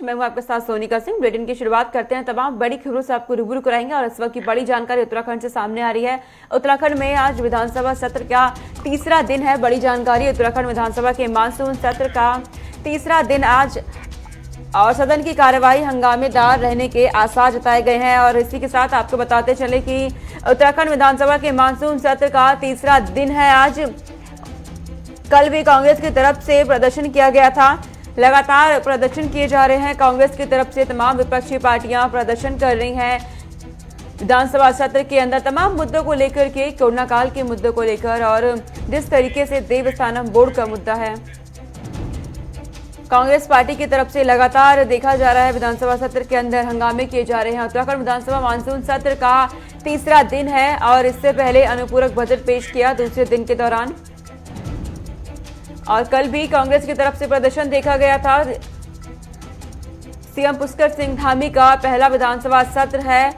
मैं हूं आपके साथ सोनिका सिंह। बुलेटिन की शुरुआत करते हैं। तमाम बड़ी खबरों से आपको रूबरू कराएंगे और इस वक्त की बड़ी जानकारी उत्तराखंड से सामने आ रही है। उत्तराखंड में आज विधानसभा सत्र का तीसरा दिन है। बड़ी जानकारी, उत्तराखंड विधानसभा के मानसून सत्र का तीसरा दिन आज और सदन की कार्यवाही हंगामेदार रहने के आसार जताए गए हैं। और इसी के साथ आपको बताते चले कि उत्तराखंड विधानसभा के मानसून सत्र का तीसरा दिन है आज। कल भी कांग्रेस की तरफ से प्रदर्शन किया गया था। लगातार प्रदर्शन किए जा रहे हैं। कांग्रेस की तरफ से तमाम विपक्षी पार्टियां प्रदर्शन कर रही हैं विधानसभा सत्र के अंदर तमाम मुद्दों को लेकर के, कोरोना काल के मुद्दों को लेकर और जिस तरीके से देवस्थानम बोर्ड का मुद्दा है। कांग्रेस पार्टी की तरफ से लगातार देखा जा रहा है विधानसभा सत्र के अंदर हंगामे किए जा रहे हैं। उत्तराखंड विधानसभा मानसून सत्र का तीसरा दिन है और इससे पहले अनुपूरक बजट पेश किया दूसरे दिन के दौरान। और कल भी कांग्रेस की तरफ से प्रदर्शन देखा गया था। सीएम पुष्कर सिंह धामी का पहला विधानसभा सत्र है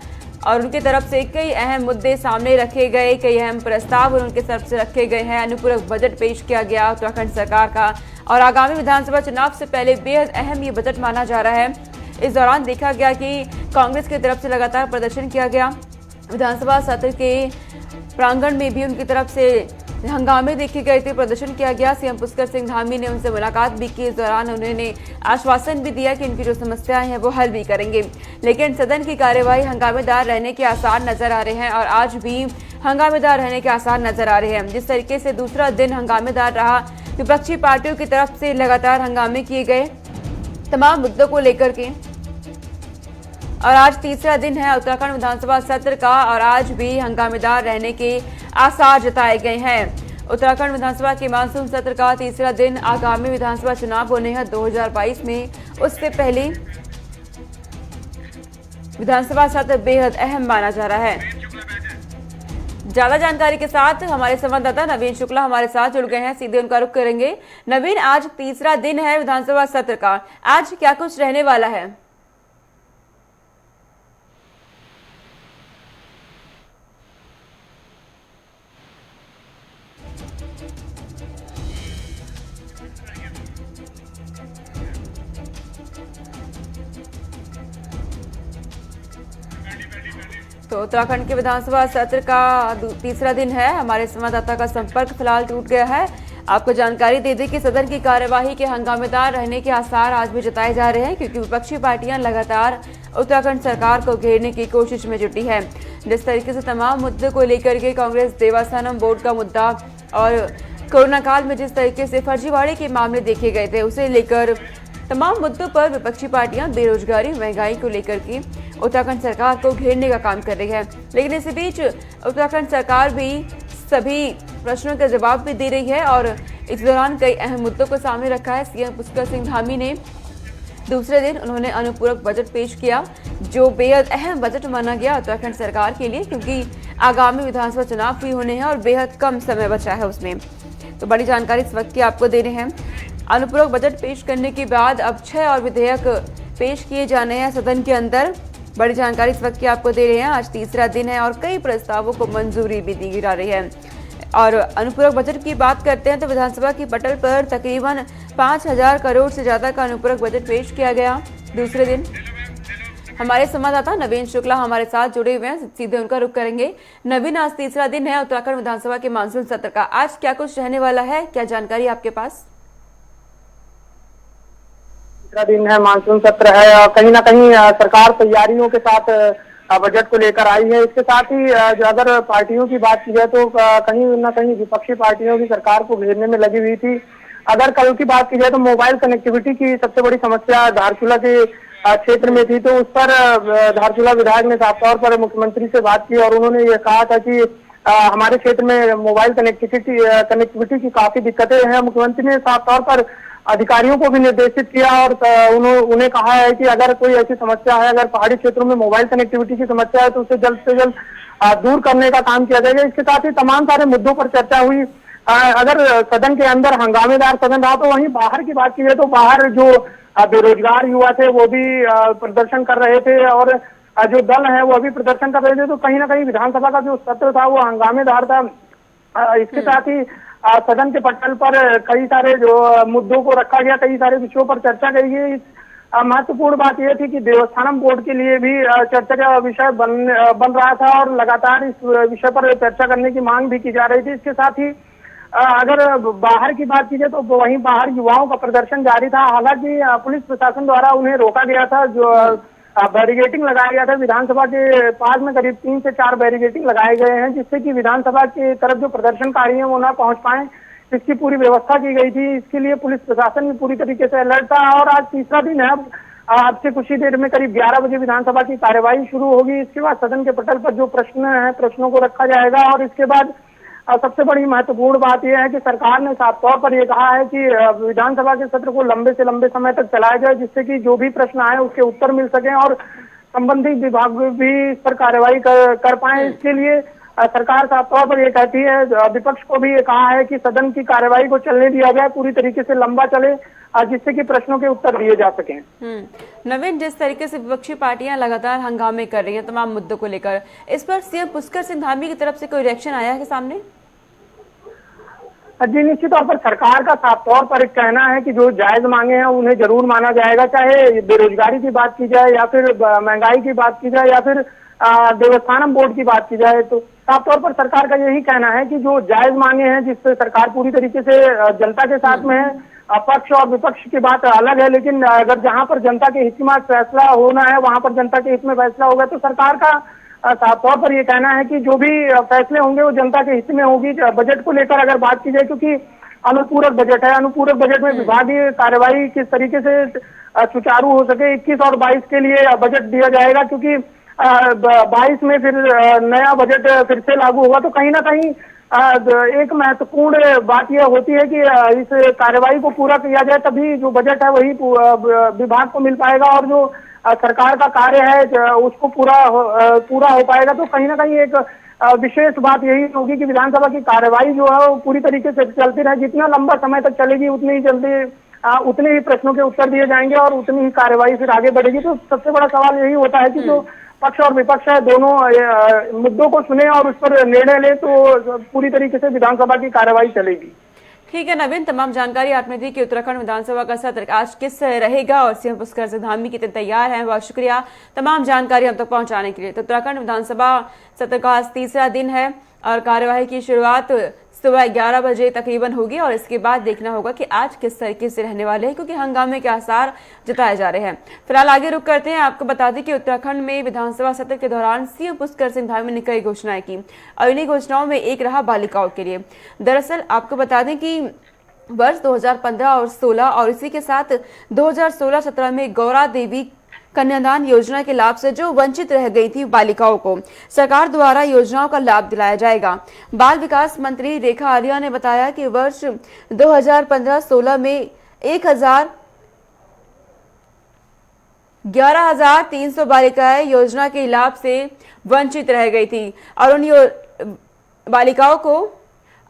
और उनकी तरफ से कई अहम मुद्दे सामने रखे गए, कई अहम प्रस्ताव उनके तरफ से रखे गए हैं। अनुपूरक बजट पेश किया गया उत्तराखंड सरकार का और आगामी विधानसभा चुनाव से पहले बेहद अहम ये बजट माना जा रहा है। इस दौरान देखा गया कि कांग्रेस की तरफ से लगातार प्रदर्शन किया गया। विधानसभा सत्र के प्रांगण में भी उनकी तरफ से हंगामे देखे गए थे, प्रदर्शन किया गया। सीएम पुष्कर सिंह धामी ने उनसे मुलाकात भी की। इस दौरान उन्होंने आश्वासन भी दिया कि उनकी जो समस्याएं हैं वो हल भी करेंगे। लेकिन सदन की कार्यवाही हंगामेदार रहने के आसार नजर आ रहे हैं और आज भी हंगामेदार रहने के आसार नजर आ रहे हैं। जिस तरीके से दूसरा दिन हंगामेदार रहा, विपक्षी पार्टियों की तरफ से लगातार हंगामे किए गए तमाम मुद्दों को लेकर के। और आज तीसरा दिन है उत्तराखंड विधानसभा सत्र का और आज भी हंगामेदार रहने के आसार जताए गए हैं। उत्तराखंड विधानसभा के मानसून सत्र का तीसरा दिन। आगामी विधानसभा चुनाव होने हैं 2022 में, उससे पहले विधानसभा सत्र बेहद अहम माना जा रहा है। ज्यादा जानकारी के साथ हमारे संवाददाता नवीन शुक्ला हमारे साथ जुड़ गए हैं, सीधे उनका रुख करेंगे। नवीन, आज तीसरा दिन है विधानसभा सत्र का, आज क्या कुछ रहने वाला है? तो उत्तराखंड के विधानसभा सत्र का तीसरा दिन है। हमारे संवाददाता का संपर्क फिलहाल टूट गया है। आपको जानकारी दे दें कि सदन की कार्यवाही के हंगामेदार रहने के आसार आज भी जताए जा रहे हैं, क्योंकि विपक्षी पार्टियां लगातार उत्तराखंड सरकार को घेरने की कोशिश में जुटी है। जिस तरीके से तमाम मुद्दों को लेकर के कांग्रेस देवस्थानम बोर्ड का मुद्दा और कोरोना काल में जिस तरीके से फर्जीवाड़े के मामले देखे गए थे, उसे लेकर तमाम मुद्दों पर विपक्षी पार्टियां बेरोजगारी, महंगाई को लेकर के उत्तराखंड सरकार को घेरने का काम कर रही है। लेकिन इसी बीच उत्तराखंड सरकार भी सभी प्रश्नों का जवाब भी दे रही है और इस दौरान कई अहम मुद्दों को सामने रखा है। सीएम पुष्कर सिंह धामी ने दूसरे दिन उन्होंने अनुपूरक बजट पेश किया, जो बेहद अहम बजट माना गया उत्तराखंड सरकार के लिए, क्योंकि आगामी विधानसभा चुनाव भी होने हैं और बेहद कम समय बचा है उसमें। तो बड़ी जानकारी इस वक्त की आपको दे रहे हैं। अनुपूरक बजट पेश करने के बाद अब 6 और विधेयक पेश किए जाने हैं सदन के अंदर। बड़ी जानकारी इस वक्त की आपको दे रहे हैं। आज तीसरा दिन है और कई प्रस्तावों को मंजूरी भी दी जा रही है। और अनुपूरक बजट की बात करते हैं तो विधानसभा की पटल पर तकरीबन 5,000 करोड़ से ज्यादा का अनुपूरक बजट पेश किया गया दूसरे दिन। हमारे संवाददाता नवीन शुक्ला हमारे साथ जुड़े हुए हैं, सीधे उनका रुख करेंगे। नवीन, आज तीसरा दिन है उत्तराखंड विधानसभा के मानसून सत्र का, आज क्या कुछ रहने वाला है, क्या जानकारी आपके पास? तीसरा दिन है, मानसून सत्र है और कहीं ना कहीं सरकार तैयारियों के साथ बजट को लेकर आई है। इसके साथ ही जो अगर पार्टियों की बात की जाए तो कहीं ना कहीं विपक्षी पार्टियों की सरकार को घेरने में लगी हुई थी। अगर कल की बात की जाए तो मोबाइल कनेक्टिविटी की सबसे बड़ी समस्या धारचूला के क्षेत्र में थी, तो उस पर धारचूला विधायक ने साफ तौर पर मुख्यमंत्री से बात की और उन्होंने ये कहा था कि हमारे क्षेत्र में मोबाइल कनेक्टिविटी की काफी दिक्कतें हैं। मुख्यमंत्री ने साफ तौर पर अधिकारियों को भी निर्देशित किया और उन्हें कहा है कि अगर कोई ऐसी समस्या है, अगर पहाड़ी क्षेत्रों में मोबाइल कनेक्टिविटी की समस्या है तो उसे जल्द से जल्द दूर करने का काम किया जाएगा। इसके साथ ही तमाम सारे मुद्दों पर चर्चा हुई। अगर सदन के अंदर हंगामेदार सदन रहा तो वहीं बाहर की बात की जाए तो बाहर जो बेरोजगार युवा थे वो भी प्रदर्शन कर रहे थे और जो दल है वो अभी प्रदर्शन कर रहे थे। तो कहीं ना कहीं विधानसभा का जो सत्र था वो हंगामेदार था। इसके साथ ही सदन के पटल पर कई सारे जो मुद्दों को रखा गया, कई सारे विषयों पर चर्चा की गई। महत्वपूर्ण बात यह थी कि देवस्थानम बोर्ड के लिए भी चर्चा का विषय बन रहा था और लगातार इस विषय पर चर्चा करने की मांग भी की जा रही थी। इसके साथ ही अगर बाहर की बात की जाए तो वहीं बाहर युवाओं का प्रदर्शन जारी था। हालांकि पुलिस प्रशासन द्वारा उन्हें रोका गया था, जो बैरिगेटिंग लगाया गया था। विधानसभा के पास में करीब 3 से 4 बैरिगेटिंग लगाए गए हैं, जिससे कि विधानसभा की तरफ जो प्रदर्शनकारी हैं वो ना पहुंच पाए, इसकी पूरी व्यवस्था की गई थी। इसके लिए पुलिस प्रशासन भी पूरी तरीके से अलर्ट था। और आज तीसरा दिन है। अब से कुछ ही देर में करीब 11 बजे विधानसभा की कार्यवाही शुरू होगी। इसके बाद सदन के पटल पर जो प्रश्न है, प्रश्नों को रखा जाएगा। और इसके बाद सबसे बड़ी महत्वपूर्ण बात यह है कि सरकार ने साफ तौर पर यह कहा है कि विधानसभा के सत्र को लंबे से लंबे समय तक चलाया जाए, जिससे कि जो भी प्रश्न आए उसके उत्तर मिल सकें और संबंधित विभाग भी इस पर कार्रवाई कर पाए। इसके लिए सरकार साफ तौर पर यह कहती है, विपक्ष को भी ये कहा है कि सदन की कार्यवाही को चलने दिया जाए, पूरी तरीके से लंबा चले, जिससे कि प्रश्नों के उत्तर दिए जा सकें। नवीन, जिस तरीके से विपक्षी पार्टियां लगातार हंगामे कर रही हैं तमाम मुद्दों को लेकर, इस पर सीएम पुष्कर सिंह धामी की तरफ से कोई रिएक्शन आया है सामने? जी, निश्चित तौर पर सरकार का साफ तौर पर एक कहना है कि जो जायज मांगे हैं उन्हें जरूर माना जाएगा, चाहे बेरोजगारी की बात की जाए या फिर महंगाई की बात की जाए या फिर देवस्थानम बोर्ड की बात की जाए। तो साफ तौर पर सरकार का यही कहना है कि जो जायज मांगे हैं, जिससे सरकार पूरी तरीके से जनता के साथ में है, पक्ष और विपक्ष की बात अलग है, लेकिन अगर जहां पर जनता के हित में फैसला होना है वहां पर जनता के हित में फैसला होगा। तो सरकार का साफ तौर पर यह कहना है कि जो भी फैसले होंगे वो जनता के हित में होगी। बजट को लेकर अगर बात की जाए, क्योंकि अनुपूरक बजट है, अनुपूरक बजट में विभागीय कार्यवाही किस तरीके से सुचारू हो सके, 21 और 22 के लिए बजट दिया जाएगा, क्योंकि 22 में फिर नया बजट फिर से लागू होगा। तो कहीं ना कहीं एक महत्वपूर्ण बात यह होती है कि इस कार्यवाही को पूरा किया जाए, तभी जो बजट है वही विभाग को मिल पाएगा और जो सरकार का कार्य है उसको पूरा हो पाएगा। तो कहीं ना कहीं एक विशेष बात यही होगी कि विधानसभा की कार्यवाही जो है वो पूरी तरीके से चलती रहे। जितना लंबा समय तक चलेगी उतनी ही जल्दी उतने ही प्रश्नों के उत्तर दिए जाएंगे और उतनी ही कार्यवाही फिर आगे बढ़ेगी। तो सबसे बड़ा सवाल यही होता है कि जो पक्ष और विपक्ष है दोनों मुद्दों को सुने और उस पर निर्णय ले, तो पूरी तरीके से विधानसभा की कार्यवाही चलेगी। ठीक है नवीन, तमाम जानकारी आपने दी कि उत्तराखंड विधानसभा का सत्र आज किस रहेगा और सीएम पुष्कर सिंह धामी कितने तैयार हैं। बहुत शुक्रिया तमाम जानकारी हम तक पहुंचाने के लिए। तो उत्तराखंड विधानसभा सत्र का आज तीसरा दिन है और कार्यवाही की शुरुआत सुबह 11 बजे तकरीबन होगी और इसके बाद देखना होगा कि आज किस तरीके से रहने वाले हैं, क्योंकि हंगामे के आसार जताए जा रहे हैं। फिलहाल आगे रुक करते हैं। आपको बता दें कि उत्तराखंड में विधानसभा सत्र के दौरान सीएम पुष्कर सिंह धामी ने कई घोषणाएं की और इन्हीं घोषणाओं में एक रहा बालिकाओं के लिए। दरअसल आपको बता दें कि वर्ष 2015 और 16 और इसी के साथ 2016-17 में गौरा देवी कन्यादान योजना के लाभ से जो वंचित रह गई थी बालिकाओं को सरकार द्वारा योजनाओं का लाभ दिलाया जाएगा। बाल विकास मंत्री रेखा आर्या ने बताया कि वर्ष 2015-16 में 11,300 बालिकाएं योजना के लाभ से वंचित रह गई थी और उन बालिकाओं को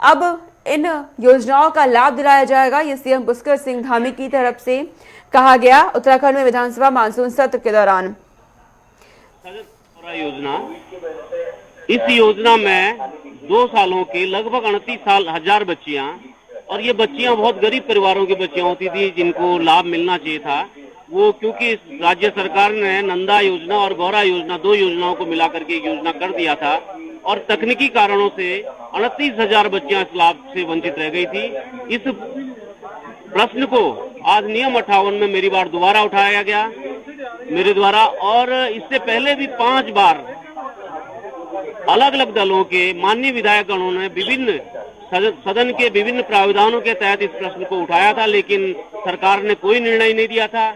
अब इन योजनाओं का लाभ दिलाया जाएगा। ये सीएम पुष्कर सिंह धामी की तरफ से कहा गया उत्तराखंड में विधानसभा मानसून सत्र के दौरान। इस योजना में 2 सालों के लगभग 29,000 बच्चियां, और ये बच्चियां बहुत गरीब परिवारों की बच्चियां होती थी जिनको लाभ मिलना चाहिए था। वो क्योंकि राज्य सरकार ने नंदा योजना और गौरा योजना 2 योजनाओं को मिलाकर के एक योजना कर दिया था और तकनीकी कारणों से 29,000 बच्चियां इस लाभ से वंचित रह गई थी। इस प्रश्न को आज नियम 58 में मेरी बार दोबारा उठाया गया मेरे द्वारा, और इससे पहले भी 5 बार अलग अलग दलों के माननीय विधायकगणों ने विभिन्न सदन के विभिन्न प्रावधानों के तहत इस प्रश्न को उठाया था, लेकिन सरकार ने कोई निर्णय नहीं दिया था।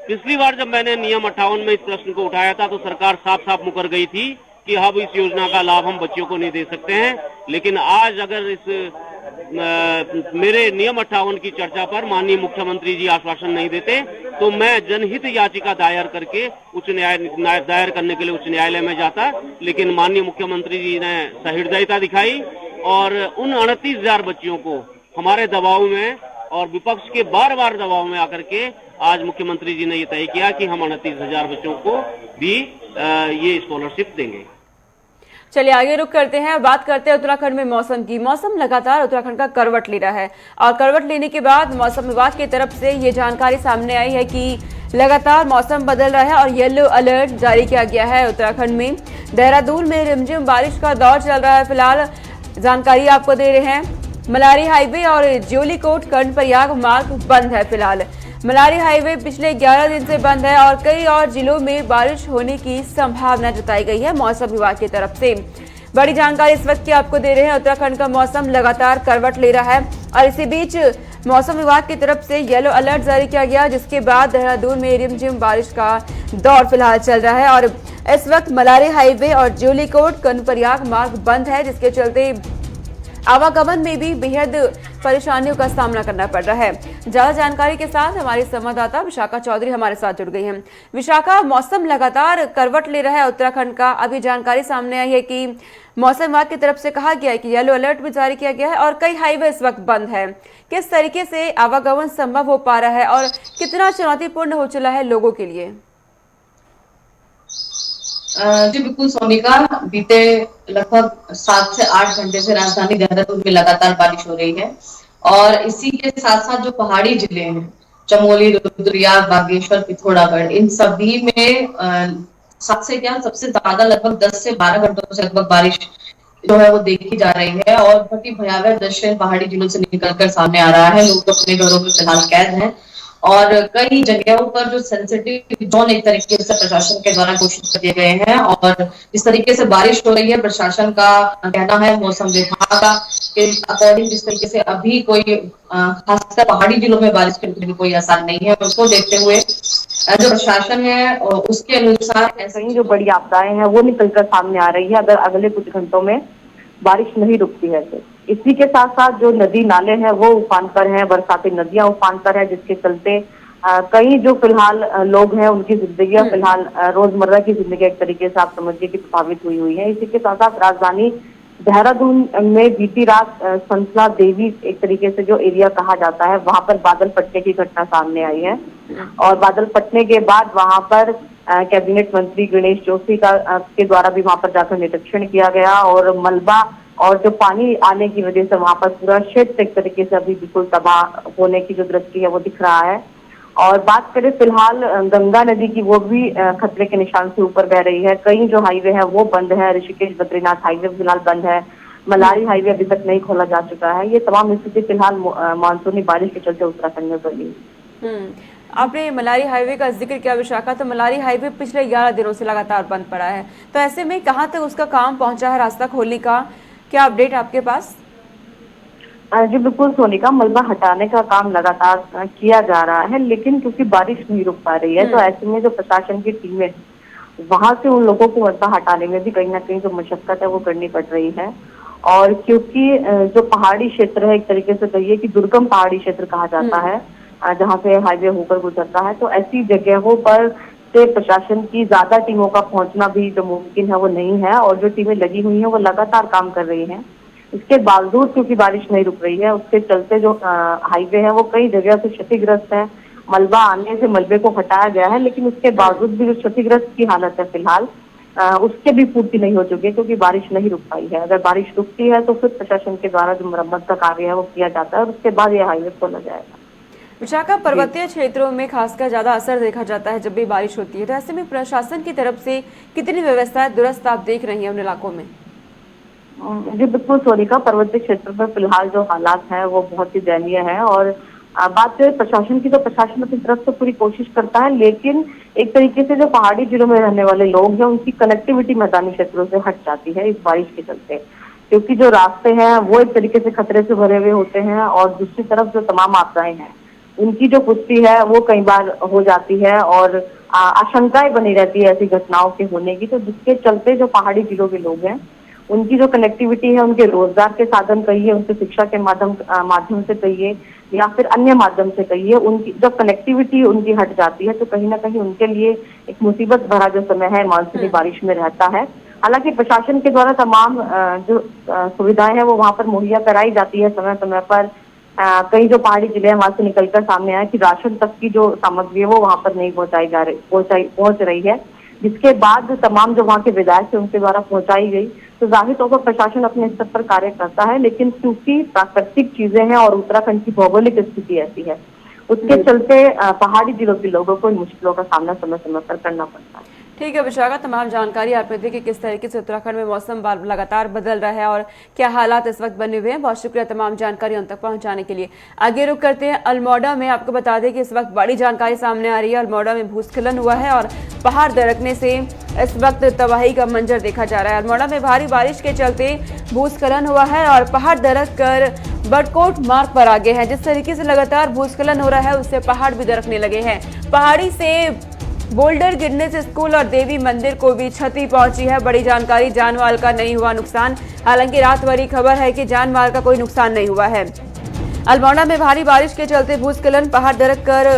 पिछली बार जब मैंने नियम 58 में इस प्रश्न को उठाया था तो सरकार साफ साफ मुकर गई थी कि अब इस योजना का लाभ हम बच्चियों को नहीं दे सकते हैं। लेकिन आज अगर इस मेरे नियम 58 की चर्चा पर माननीय मुख्यमंत्री जी आश्वासन नहीं देते तो मैं जनहित याचिका दायर करके दायर करने के लिए उच्च न्यायालय में जाता। लेकिन माननीय मुख्यमंत्री जी ने सहृदयता दिखाई और उन 29,000 बच्चियों को हमारे दबाव में और विपक्ष के बार दबाव में आकर के आज मुख्यमंत्री जी ने ये तय किया कि हम 29,000 बच्चों को भी ये स्कॉलरशिप देंगे। चलिए आगे रुक करते हैं, बात करते हैं उत्तराखंड में मौसम की। मौसम लगातार उत्तराखंड का करवट ले रहा है और करवट लेने के बाद मौसम विभाग की तरफ से ये जानकारी सामने आई है कि लगातार मौसम बदल रहा है और येलो अलर्ट जारी किया गया है उत्तराखंड में। देहरादून में रिमझिम बारिश का दौर चल रहा है। फिलहाल जानकारी आपको दे रहे हैं, मलारी हाईवे और ज्योलिकोट कर्णप्रयाग मार्ग बंद है। फिलहाल मलारी हाईवे पिछले 11 दिन से बंद है और कई और जिलों में बारिश होने की संभावना जताई गई है मौसम विभाग की तरफ से। बड़ी जानकारी इस वक्त की आपको दे रहे हैं। उत्तराखंड का मौसम लगातार करवट ले रहा है और इसी बीच मौसम विभाग की तरफ से येलो अलर्ट जारी किया गया, जिसके बाद देहरादून में रिमझिम बारिश का दौर फिलहाल चल रहा है और इस वक्त मलारी हाईवे और ज्योलिकोट कर्णप्रयाग मार्ग बंद है, जिसके चलते आवागमन में भी बेहद परेशानियों का सामना करना पड़ रहा है। ज्यादा जानकारी के साथ हमारी संवाददाता विशाखा चौधरी हमारे साथ जुड़ गई हैं। विशाखा, मौसम लगातार करवट ले रहा है उत्तराखंड का। अभी जानकारी सामने आई है कि मौसम विभाग की तरफ से कहा गया है कि येलो अलर्ट भी जारी किया गया है और कई हाईवे इस वक्त बंद है। किस तरीके से आवागमन संभव हो पा रहा है और कितना चुनौतीपूर्ण हो चला है लोगों के लिए? जी बिल्कुल सोनिका, बीते लगभग 7 से 8 घंटे से राजधानी देहरादून में लगातार बारिश हो रही है और इसी के साथ साथ जो पहाड़ी जिले हैं, चमोली, रुद्रप्रयाग, बागेश्वर, पिथौरागढ़, इन सभी में सबसे ज्यादा लगभग 10 से 12 घंटों से लगभग बारिश जो है वो देखी जा रही है और बहुत ही भयावह दृश्य पहाड़ी जिलों से निकलकर सामने आ रहा है। लोग अपने घरों में फिलहाल कैद हैं और कई जगहों पर जो सेंसिटिव जोन एक तरीके से प्रशासन के द्वारा घोषित कर दिए गए हैं और इस तरीके से बारिश हो रही है। प्रशासन का कहना है, मौसम विभाग का, कि अकॉर्डिंग जिस तरीके से अभी कोई खासकर पहाड़ी जिलों में बारिश करने की कोई आसार नहीं है, उसको देखते हुए जो प्रशासन है उसके अनुसार ऐसे ही जो बड़ी आपदाएं हैं वो निकलकर सामने आ रही है अगर अगले कुछ घंटों में बारिश नहीं रुकती है तो। इसी के साथ साथ जो नदी नाले हैं वो उफान पर हैं, बरसाती नदियां उफान पर है, जिसके चलते कई जो फिलहाल लोग हैं उनकी जिंदगी फिलहाल रोजमर्रा की जिंदगी एक तरीके से आप समझिए कि प्रभावित हुई है। इसी के साथ साथ राजधानी देहरादून में बीती रात संसला देवी एक तरीके से जो एरिया कहा जाता है वहां पर बादल फटने की घटना सामने आई है और बादल फटने के बाद वहां पर कैबिनेट मंत्री गणेश जोशी के द्वारा भी वहां पर जाकर निरीक्षण किया गया और मलबा और जो पानी आने की वजह से वहां पर पूरा क्षेत्र एक तरीके से अभी बिल्कुल तबाह होने की जो दृष्टि है वो दिख रहा है। और बात करें फिलहाल गंगा नदी की, वो भी खतरे के निशान से ऊपर बह रही है। कई जो हाईवे है वो बंद है। ऋषिकेश बद्रीनाथ हाईवे फिलहाल बंद है, मलारी हाईवे अभी तक नहीं खोला जा चुका है। ये तमाम स्थिति फिलहाल मानसूनी बारिश के चलते उत्तराखंड में बनी। आपने मलारी हाईवे का जिक्र किया विशाखा, तो मलारी हाईवे पिछले 11 दिनों से लगातार बंद पड़ा है, तो ऐसे में कहाँ तक उसका काम पहुंचा है रास्ता खोलने का? क्या अपडेट आपके पास? जी बिल्कुल सोनिका, मलबा हटाने का काम लगातार किया जा रहा है, लेकिन क्योंकि बारिश नहीं रुक पा रही है तो ऐसे में जो प्रशासन की टीमें वहां से उन लोगों को मलबा हटाने में भी कहीं ना कहीं जो मशक्कत है वो करनी पड़ रही है। और क्योंकि जो पहाड़ी क्षेत्र है, एक तरीके से कहिए कि दुर्गम पहाड़ी क्षेत्र कहा जाता है जहाँ से हाईवे होकर गुजरता है, तो ऐसी जगहों पर से प्रशासन की ज्यादा टीमों का पहुंचना भी जो मुमकिन है वो नहीं है और जो टीमें लगी हुई हैं वो लगातार काम कर रही हैं। इसके बावजूद क्योंकि बारिश नहीं रुक रही है, उसके चलते जो हाईवे है वो कई जगह से क्षतिग्रस्त है। मलबा आने से मलबे को हटाया गया है, लेकिन उसके बावजूद भी जो क्षतिग्रस्त की हालत है फिलहाल उसके भी पूर्ति नहीं हो चुकी है क्योंकि बारिश नहीं रुक पाई है। अगर बारिश रुकती है तो फिर प्रशासन के द्वारा जो मरम्मत का कार्य है वो किया जाता है और उसके बाद ये हाईवे खोला जाएगा। विशाखा, पर्वतीय क्षेत्रों में खासकर ज्यादा असर देखा जाता है जब भी बारिश होती है, तो ऐसे में प्रशासन की तरफ से कितनी व्यवस्थाएं दुरुस्त आप देख रही हैं उन इलाकों में? जी बिल्कुल सोनिका, पर्वतीय क्षेत्र में फिलहाल जो हालात हैं वो बहुत ही दयनीय है और बात करें प्रशासन की तो प्रशासन अपनी तरफ से पूरी कोशिश करता है, लेकिन एक तरीके से जो पहाड़ी जिलों में रहने वाले लोग हैं उनकी कनेक्टिविटी मैदानी क्षेत्रों से हट जाती है इस बारिश के चलते, क्योंकि जो रास्ते हैं वो एक तरीके से खतरे से भरे हुए होते हैं और दूसरी तरफ जो तमाम आपदाएं हैं उनकी जो पुष्टि है वो कई बार हो जाती है और आशंकाएं बनी रहती है ऐसी घटनाओं के होने की, तो जिसके चलते जो पहाड़ी जिलों के लोग हैं उनकी जो कनेक्टिविटी है, उनके रोजगार के साधन कहिए, उनके शिक्षा के माध्यम से कहिए या फिर अन्य माध्यम से कहिए, उनकी जब कनेक्टिविटी उनकी हट जाती है तो कहीं ना कहीं उनके लिए एक मुसीबत भरा जो समय है मानसूनी बारिश में रहता है। हालांकि प्रशासन के द्वारा तमाम जो सुविधाएं हैं वो वहां पर मुहैया कराई जाती है समय समय पर। कई जो पहाड़ी जिले हैं वहां से निकलकर सामने आया कि राशन तक की जो सामग्री है वो वहां पर नहीं पहुंच रही है, जिसके बाद तमाम जो वहाँ के विधायक थे उनके द्वारा पहुंचाई गई। तो जाहिर तौर पर प्रशासन अपने स्तर पर कार्य करता है, लेकिन क्योंकि प्राकृतिक चीजें हैं और उत्तराखंड की भौगोलिक स्थिति ऐसी है, उसके चलते पहाड़ी जिलों के लोगों को इन मुश्किलों का सामना समय समय पर करना पड़ता है। ठीक है विशाखा, तमाम जानकारी आपने दी कि किस तरीके से उत्तराखंड में मौसम लगातार बदल रहा है और क्या हालात इस वक्त बने हुए हैं। बहुत शुक्रिया तमाम जानकारी उन तक पहुंचाने के लिए। आगे रुक करते हैं अल्मोड़ा में। आपको बता दें कि इस वक्त बड़ी जानकारी सामने आ रही है। अल्मोड़ा में भूस्खलन हुआ है और पहाड़ दरकने से इस वक्त तबाही का मंजर देखा जा रहा है। अल्मोड़ा में भारी बारिश के चलते भूस्खलन हुआ है और पहाड़ दरक कर बड़कोट मार्ग पर आ गए हैं। जिस तरीके से लगातार भूस्खलन हो रहा है उससे पहाड़ भी दरकने लगे हैं। पहाड़ी से बोल्डर गिरने से स्कूल और देवी मंदिर को भी क्षति पहुंची है। बड़ी जानकारी, जान माल का नहीं हुआ नुकसान। हालांकि रात भरी खबर है कि जान माल का कोई नुकसान नहीं हुआ है। अल्मोड़ा में भारी बारिश के चलते भूस्खलन, पहाड़ दरक कर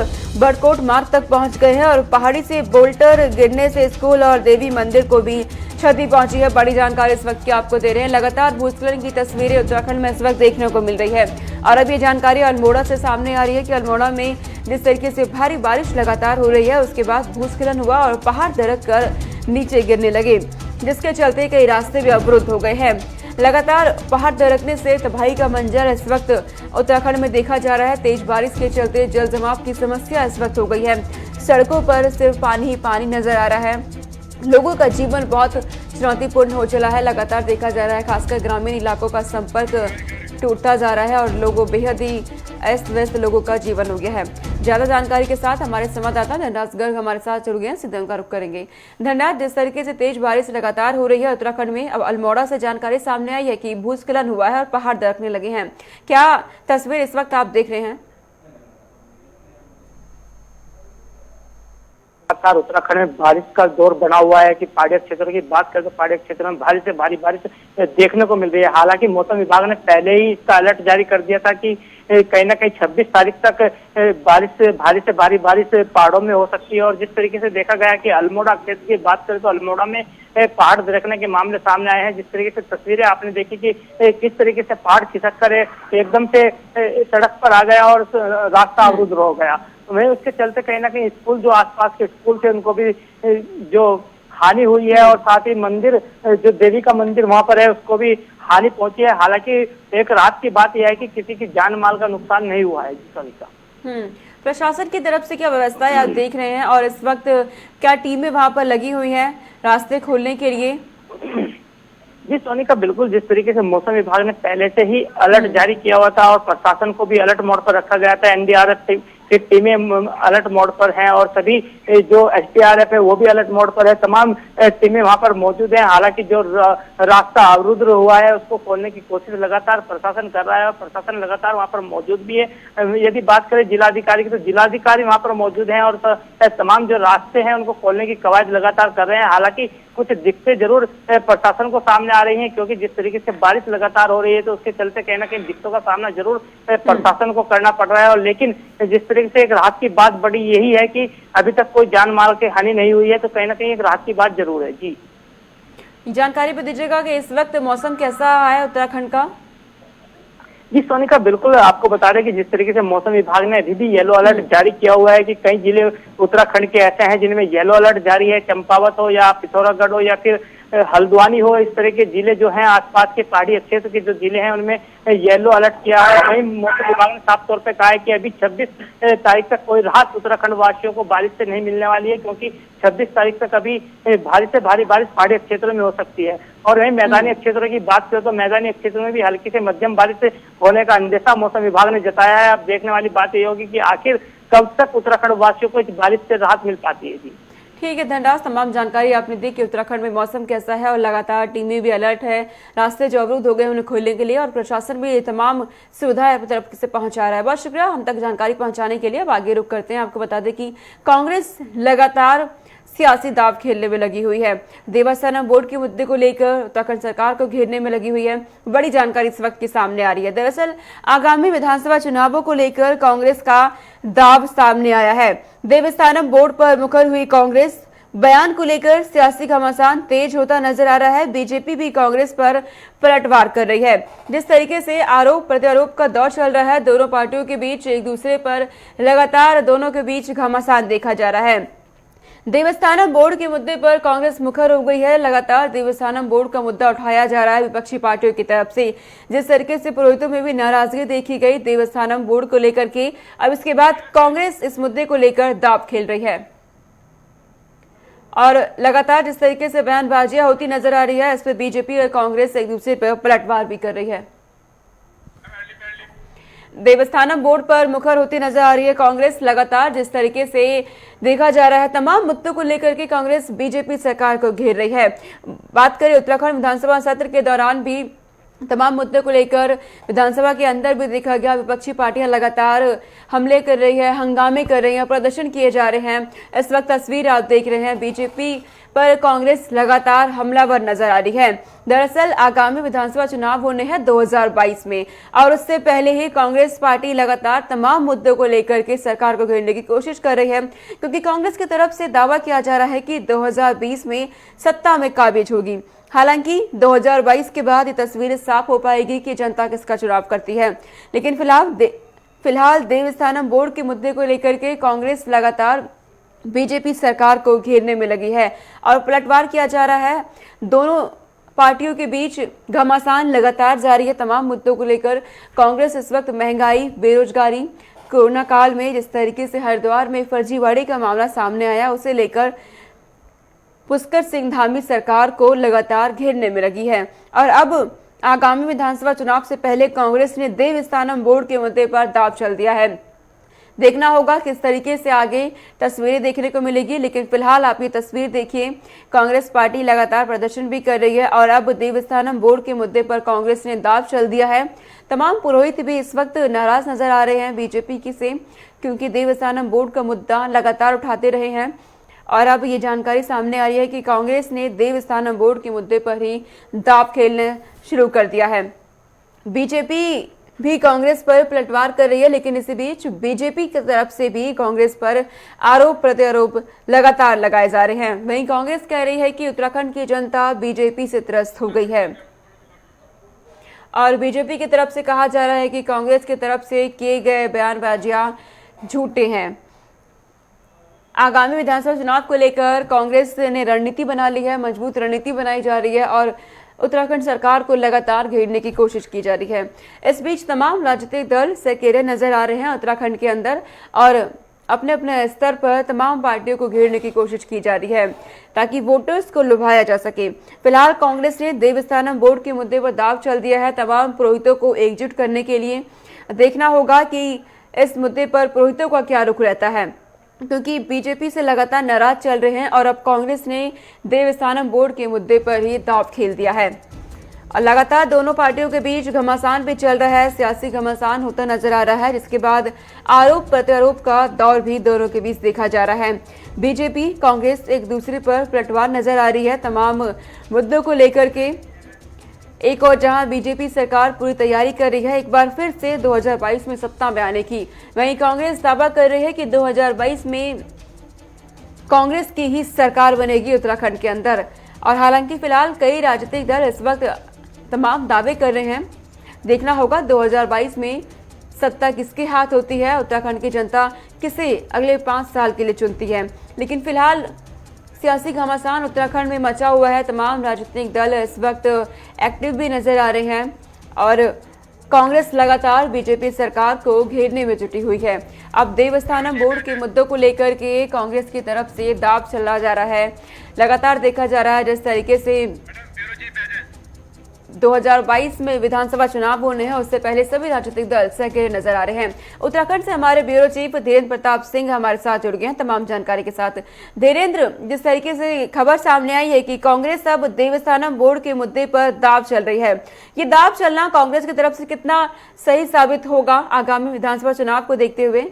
बड़कोट मार्ग तक पहुंच गए हैं और पहाड़ी से बोल्टर गिरने से स्कूल और देवी मंदिर को भी क्षति पहुंची है। बड़ी जानकारी इस वक्त की आपको दे रहे हैं। लगातार भूस्खलन की तस्वीरें उत्तराखंड में इस वक्त देखने को मिल रही है और अब ये जानकारी अल्मोड़ा से सामने आ रही है कि अल्मोड़ा में जिस तरीके से भारी बारिश लगातार हो रही है उसके बाद भूस्खलन हुआ और पहाड़ दरक कर नीचे गिरने लगे, जिसके चलते कई रास्ते भी अवरुद्ध हो गए हैं। लगातार पहाड़ दरकने से तबाही का मंजर इस वक्त उत्तराखंड में देखा जा रहा है। तेज बारिश के चलते जल जमाव की समस्या इस वक्त हो गई है। सड़कों पर सिर्फ पानी ही पानी नजर आ रहा है। लोगों का जीवन बहुत चुनौतीपूर्ण हो चला है। लगातार देखा जा रहा है खासकर ग्रामीण इलाकों का संपर्क टूटता जा रहा है और लोगों बेहद ही अस्त व्यस्त लोगों का जीवन हो गया है। ज्यादा जानकारी के साथ हमारे संवाददाता धनराज गर्ग हमारे साथ जुड़ गए हैं। सीधे उनका रुख करेंगे। धनराज, जिस तरीके से तेज बारिश लगातार हो रही है उत्तराखंड में, अब अल्मोड़ा से जानकारी सामने आई है कि भूस्खलन हुआ है और पहाड़ दरकने लगे हैं। क्या तस्वीर इस वक्त आप देख रहे हैं? लगातार उत्तराखंड में बारिश का दौर बना हुआ है कि पहाड़ी क्षेत्रों की बात करें तो पहाड़ी क्षेत्रों में भारी से भारी बारिश देखने को मिल रही है। हालांकि मौसम विभाग ने पहले ही इसका अलर्ट जारी कर दिया था कि कहीं ना कहीं 26 तारीख तक भारी से भारी बारिश पहाड़ों में हो सकती है। और जिस तरीके से देखा गया कि अल्मोड़ा क्षेत्र की बात करें तो अल्मोड़ा में पहाड़ दरकने के मामले सामने आए हैं। जिस तरीके से तस्वीरें आपने देखी कि किस तरीके से पहाड़ खिसक कर एकदम से सड़क पर आ गया और रास्ता अवरुद्ध हो गया। वहीं उसके चलते कहीं ना कहीं स्कूल, जो आसपास के स्कूल थे, उनको भी जो हानि हुई है और साथ ही मंदिर, जो देवी का मंदिर वहां पर है, उसको भी हानि पहुंची है। हालांकि एक रात की बात यह है कि किसी की जान माल का नुकसान नहीं हुआ है। प्रशासन की तरफ से क्या व्यवस्थाएं आप देख रहे हैं और इस वक्त क्या टीमें वहां पर लगी हुई हैं रास्ते खोलने के लिए? जी सोनिका, बिल्कुल जिस तरीके से मौसम विभाग ने पहले से ही अलर्ट जारी किया हुआ था और प्रशासन को भी अलर्ट मोड पर रखा गया था। एनडीआरएफ की टीमें अलर्ट मोड पर हैं और सभी जो एसडीआरएफ है वो भी अलर्ट मोड पर है। तमाम टीमें वहां पर मौजूद हैं। हालांकि जो रास्ता अवरुद्ध हुआ है उसको खोलने की कोशिश लगातार प्रशासन कर रहा है और प्रशासन लगातार वहां पर मौजूद भी है। यदि बात करें जिलाधिकारी की तो जिलाधिकारी वहां पर मौजूद हैं और तमाम जो रास्ते हैं उनको खोलने की कवायद लगातार कर रहे हैं। हालांकि कुछ दिक्कतें जरूर प्रशासन को सामने आ रही हैं, क्योंकि जिस तरीके से बारिश लगातार हो रही है तो उसके चलते कहीं ना कहीं दिक्कतों का सामना जरूर प्रशासन को करना पड़ रहा है। और लेकिन जिस तरीके से एक राहत की बात बड़ी यही है कि अभी तक कोई जान माल की हानि नहीं हुई है, तो कहीं ना कहीं एक राहत की बात जरूर है। जी, जानकारी भी दीजिएगा कि इस वक्त मौसम कैसा है उत्तराखंड का? जी सोनिका, बिल्कुल आपको बता दें कि जिस तरीके से मौसम विभाग ने अभी भी येलो अलर्ट जारी किया हुआ है कि कई जिले उत्तराखंड के ऐसे हैं जिनमें येलो अलर्ट जारी है। चंपावत हो या पिथौरागढ़ हो या फिर हल्द्वानी हो, इस तरह के जिले जो हैं आसपास के पहाड़ी क्षेत्र के जो जिले हैं उनमें येलो अलर्ट किया है। वहीं मौसम विभाग ने साफ तौर पे कहा है कि अभी 26 तारीख तक कोई राहत उत्तराखंड वासियों को बारिश से नहीं मिलने वाली है, क्योंकि 26 तारीख तक अभी भारी से भारी बारिश पहाड़ी क्षेत्रों में हो सकती है। और वहीं मैदानी क्षेत्रों की बात करें तो मैदानी क्षेत्रों में भी हल्की से मध्यम बारिश होने का अंदेशा मौसम विभाग ने जताया है। अब देखने वाली बात यह होगी कि आखिर कब तक उत्तराखंड वासियों को इस बारिश से राहत मिल पाती है। जी ठीक है धनराज, तमाम जानकारी आपने दी कि उत्तराखंड में मौसम कैसा है और लगातार टीमें भी अलर्ट है। रास्ते जो अवरुद्ध हो गए उन्हें खोलने के लिए और प्रशासन भी तमाम सुविधाएं अपनी तरफ से पहुंचा रहा है। बहुत शुक्रिया हम तक जानकारी पहुंचाने के लिए। अब आगे रुक करते हैं। आपको बता दें कि कांग्रेस लगातार सियासी दाव खेलने में लगी हुई है। देवस्थानम बोर्ड के मुद्दे को लेकर उत्तराखंड सरकार को घेरने में लगी हुई है। बड़ी जानकारी इस वक्त की सामने आ रही है। दरअसल आगामी विधानसभा चुनावों को लेकर कांग्रेस का दाव सामने आया है। देवस्थानम बोर्ड पर मुखर हुई कांग्रेस बयान को लेकर सियासी घमासान तेज होता नजर आ रहा है। बीजेपी भी कांग्रेस पर पलटवार कर रही है। जिस तरीके से आरोप प्रत्यारोप का दौर चल रहा है, दोनों पार्टियों के बीच एक दूसरे पर लगातार दोनों के बीच घमासान देखा जा रहा है। देवस्थानम बोर्ड के मुद्दे पर कांग्रेस मुखर हो गई है। लगातार देवस्थानम बोर्ड का मुद्दा उठाया जा रहा है विपक्षी पार्टियों की तरफ से। जिस तरीके से पुरोहितों में भी नाराजगी देखी गई देवस्थानम बोर्ड को लेकर के, अब इसके बाद कांग्रेस इस मुद्दे को लेकर दांव खेल रही है और लगातार जिस तरीके से बयानबाजियां होती नजर आ रही है, इस पर बीजेपी और कांग्रेस एक दूसरे पर पलटवार भी कर रही है। देवस्थानम बोर्ड पर मुखर होती नजर आ रही है कांग्रेस। लगातार जिस तरीके से देखा जा रहा है, तमाम मुद्दों को लेकर के कांग्रेस बीजेपी सरकार को घेर रही है। बात करें उत्तराखंड विधानसभा सत्र के दौरान भी तमाम मुद्दों को लेकर विधानसभा के अंदर भी देखा गया, विपक्षी पार्टियां लगातार हमले कर रही है, हंगामे कर रही हैं, प्रदर्शन किए जा रहे हैं। इस वक्त तस्वीर आप देख रहे हैं, बीजेपी पर कांग्रेस लगातार हमलावर नजर आ रही है। दरअसल आगामी विधानसभा चुनाव होने हैं 2022 में और उससे पहले ही कांग्रेस पार्टी लगातार तमाम मुद्दों को लेकर के सरकार को घेरने की कोशिश कर रही है, क्योंकि कांग्रेस की तरफ से दावा किया जा रहा है कि 2020 में सत्ता में काबिज होगी। हालांकि 2022 के बाद ये तस्वीर साफ हो पाएगी कि जनता किसका चुनाव करती है, लेकिन फिलहाल देवस्थानम बोर्ड के मुद्दे को लेकर के कांग्रेस लगातार बीजेपी सरकार को घेरने में लगी है और पलटवार किया जा रहा है। दोनों पार्टियों के बीच घमासान लगातार जारी है। तमाम मुद्दों को लेकर कांग्रेस इस वक्त महंगाई, बेरोजगारी, कोरोना काल में जिस तरीके से हरिद्वार में फर्जीवाड़े का मामला सामने आया, उसे लेकर पुष्कर सिंह धामी सरकार को लगातार घेरने में लगी है। और अब आगामी विधानसभा चुनाव से पहले कांग्रेस ने देवस्थानम बोर्ड के मुद्दे पर दांव चल दिया है। देखना होगा किस तरीके से आगे तस्वीरें देखने को मिलेगी, लेकिन फिलहाल आप ये तस्वीर देखिए, कांग्रेस पार्टी लगातार प्रदर्शन भी कर रही है और अब देवस्थानम बोर्ड के मुद्दे पर कांग्रेस ने दांव चल दिया है। तमाम पुरोहित भी इस वक्त नाराज नजर आ रहे हैं बीजेपी की से, क्योंकि देवस्थानम बोर्ड का मुद्दा लगातार उठाते रहे हैं और अब ये जानकारी सामने आ रही है कि कांग्रेस ने देवस्थानम बोर्ड के मुद्दे पर ही दांव खेलने शुरू कर दिया है। बीजेपी भी कांग्रेस पर पलटवार कर रही है, लेकिन इसी बीच बीजेपी की तरफ से भी कांग्रेस पर आरोप प्रत्यारोप लगातार लगाए जा रहे हैं। वहीं कांग्रेस कह रही है कि उत्तराखंड की जनता बीजेपी से त्रस्त हो गई है और बीजेपी की तरफ से कहा जा रहा है कि कांग्रेस की तरफ से किए गए बयानबाजियां झूठे हैं। आगामी विधानसभा चुनाव को लेकर कांग्रेस ने रणनीति बना ली है, मजबूत रणनीति बनाई जा रही है और उत्तराखंड सरकार को लगातार घेरने की कोशिश की जा रही है। इस बीच तमाम राजनीतिक दल सकेरे नजर आ रहे हैं उत्तराखंड के अंदर और अपने अपने स्तर पर तमाम पार्टियों को घेरने की कोशिश की जा रही है ताकि वोटर्स को लुभाया जा सके। फिलहाल कांग्रेस ने देवस्थानम बोर्ड के मुद्दे पर दांव चल दिया है तमाम पुरोहितों को एकजुट करने के लिए। देखना होगा कि इस मुद्दे पर पुरोहितों का क्या रुख रहता है, क्योंकि बीजेपी से लगातार नाराज चल रहे हैं और अब कांग्रेस ने देवस्थानम बोर्ड के मुद्दे पर ही दांव खेल दिया है और लगातार दोनों पार्टियों के बीच घमासान भी चल रहा है, सियासी घमासान होता नजर आ रहा है, जिसके बाद आरोप प्रत्यारोप का दौर भी दोनों के बीच देखा जा रहा है। बीजेपी कांग्रेस एक दूसरे पर पलटवार नजर आ रही है तमाम मुद्दों को लेकर के। एक और जहां बीजेपी सरकार पूरी तैयारी कर रही है एक बार फिर से 2022 में सत्ता में आने की, वहीं कांग्रेस दावा कर रही है कि 2022 में कांग्रेस की ही सरकार बनेगी उत्तराखंड के अंदर। और हालांकि फिलहाल कई राजनीतिक दल इस वक्त तमाम दावे कर रहे हैं। देखना होगा 2022 में सत्ता किसके हाथ होती है, उत्तराखंड की जनता किसे अगले 5 साल के लिए चुनती है। लेकिन फिलहाल सियासी घमासान उत्तराखंड में मचा हुआ है। तमाम राजनीतिक दल इस वक्त एक्टिव भी नजर आ रहे हैं और कांग्रेस लगातार बीजेपी सरकार को घेरने में जुटी हुई है। अब देवस्थानम बोर्ड के मुद्दों को लेकर के कांग्रेस की तरफ से दांव चला जा रहा है। लगातार देखा जा रहा है जिस तरीके से 2022 में विधानसभा चुनाव होने हैं, उससे पहले सभी राजनीतिक दल सकेरे नजर आ रहे हैं। उत्तराखंड से हमारे ब्यूरो चीफ धीरेन्द्र प्रताप सिंह हमारे साथ जुड़ गए हैं तमाम जानकारी के साथ। धीरेन्द्र, जिस तरीके से खबर सामने आई है कि कांग्रेस अब देवस्थानम बोर्ड के मुद्दे पर दांव चल रही है, ये दांव चलना कांग्रेस की तरफ से कितना सही साबित होगा आगामी विधानसभा चुनाव को देखते हुए?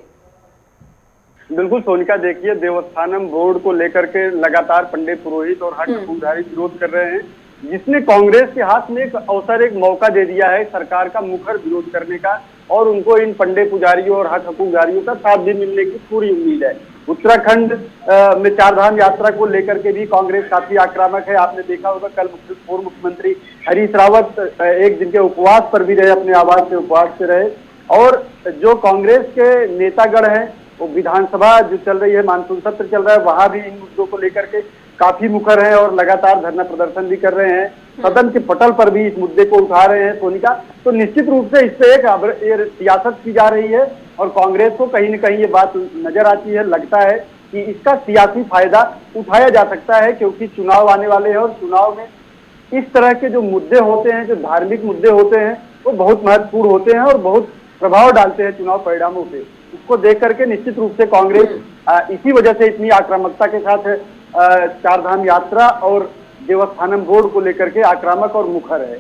बिल्कुल सोनिका, देखिए देवस्थानम बोर्ड को लेकर के लगातार पंडित पुरोहित और हक हकूकदारी विरोध कर रहे हैं, जिसने कांग्रेस के हाथ में एक अवसर, एक मौका दे दिया है सरकार का मुखर विरोध करने का और उनको इन पंडित पुजारियों और हक हकूकदारियों का साथ भी मिलने की पूरी उम्मीद है। उत्तराखंड में चारधाम यात्रा को लेकर के भी कांग्रेस काफी आक्रामक है। आपने देखा होगा कल पूर्व मुख्यमंत्री हरीश रावत एक दिन के उपवास पर भी रहे, अपने आवास से उपवास से रहे और जो कांग्रेस के नेतागण हैं वो विधानसभा जो चल रही है, मानसून सत्र चल रहा है, वहां भी इन मुद्दों को लेकर के काफी मुखर हैं और लगातार धरना प्रदर्शन भी कर रहे हैं। सदन के पटल पर भी इस मुद्दे को उठा रहे हैं सोनिका। तो निश्चित रूप से इस पे एक सियासत की जा रही है और कांग्रेस को कहीं न कहीं ये बात नजर आती है, लगता है कि इसका सियासी फायदा उठाया जा सकता है, क्योंकि चुनाव आने वाले हैं और चुनाव में इस तरह के जो मुद्दे होते हैं, जो धार्मिक मुद्दे होते हैं, वो बहुत महत्वपूर्ण होते हैं और बहुत प्रभाव डालते हैं चुनाव परिणामों पे। उसको देख करके निश्चित रूप से कांग्रेस इसी वजह से इतनी आक्रामकता के साथ चारधाम यात्रा और देवस्थानम बोर्ड को लेकर के आक्रामक और मुखर है।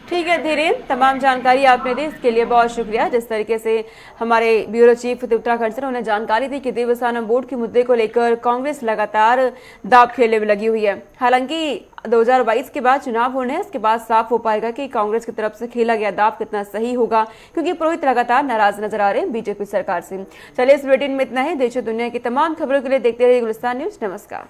ठीक है धीरेन्द्र, तमाम जानकारी आपने दी, इसके लिए बहुत शुक्रिया। जिस तरीके से हमारे ब्यूरो चीफ उत्तराखंड से उन्होंने जानकारी दी कि देवस्थानम बोर्ड के मुद्दे को लेकर कांग्रेस लगातार दांव खेलने में लगी हुई है। हालांकि 2022 के बाद चुनाव होने हैं, इसके बाद साफ हो पाएगा कि कांग्रेस की तरफ से खेला गया दांव कितना सही होगा, क्योंकि पुरोहित लगातार नाराज नजर आ रहे हैं बीजेपी सरकार से। चलिए, इस बुलेटिन में इतना ही। देश और दुनिया की तमाम खबरों के लिए देखते रहिए गुलिस्तान न्यूज। नमस्कार।